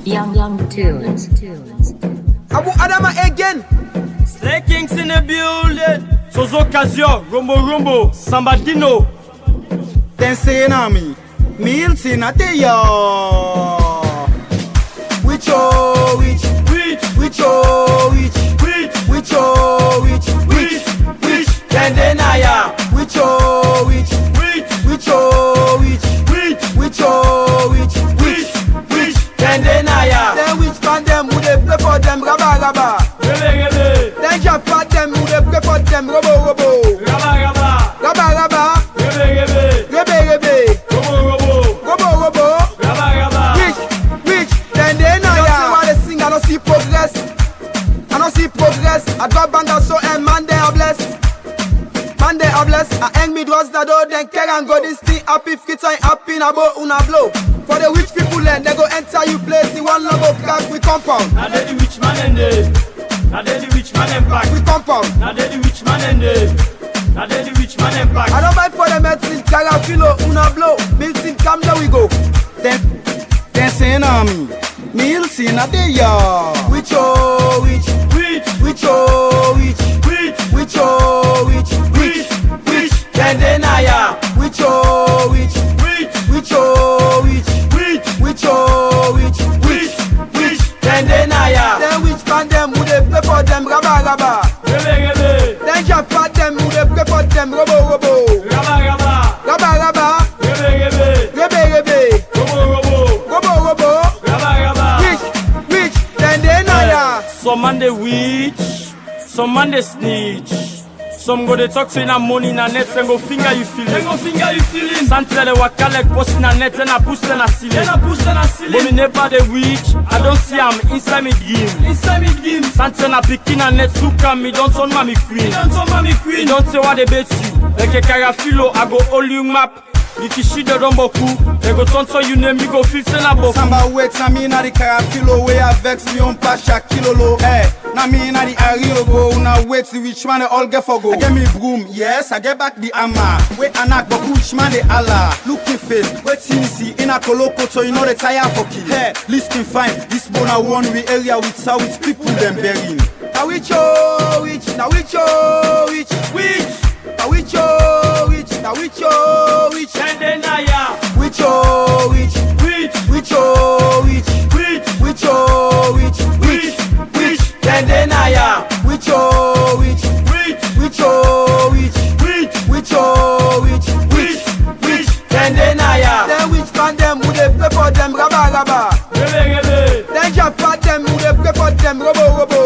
Young tunes. Abu Adama again. Slay Kings in the building. Sozo Casio, Rumbo, Sambadino. Then say na me, meals in a day ya. Which Then Naya. which Then Naya. then which band them would they play for them raba. Then Jaff them would they play for them robo. Raba. Rebe. Robo. Which then they know ya. While they sing I don't see progress. I drop band so and man they are blessed. I hang me draws the door, then care and go this thing happy, fit and happy na bo una blow. For the rich people then they go enter you place, the one logo crack we compound. Now they the rich man and they. Now they the rich man and back. We compound. Now they the rich man and they. Now they the rich man and back. I don't buy for the medicine, carafilo, una blow. Milton, come there we go. Then say na me, Milton a day ya. Which Then Naya. Which Then Naya. then which band them would they play for them raba. Then Jaff them would they play for them robo. Raba. Rebe. Robo. Which then they know ya. Some man they witch, some man they snitch. Some go they talk to you na money na net, and go finger you feeling. Santre they walk like post na net and a push na ceiling. But me never the witch, I don't see am inside me game. Santre na picking na net, look at me, don't turn mommy queen. You don't say what they bet you. Like a carafilo, I go all you map. If you shit the boku, they go turn so you name, you go feel say na boku. Samba wait na me na the carafilo way I vex me on pasha kilolo. Hey, na me na the ario go. Una wait see which man they all get for go. I get me broom, yes, I get back the hammer. Wait anak but which man they Allah. Looking face, wait see in a coloko so you know they tire for kill. Hey, listen fine, this bona one we area with how it's people them burying. Now which Then Naya. which Then Naya. Then Naya. then which band them would they play for them raba. Then Jaff them would they play for them robo.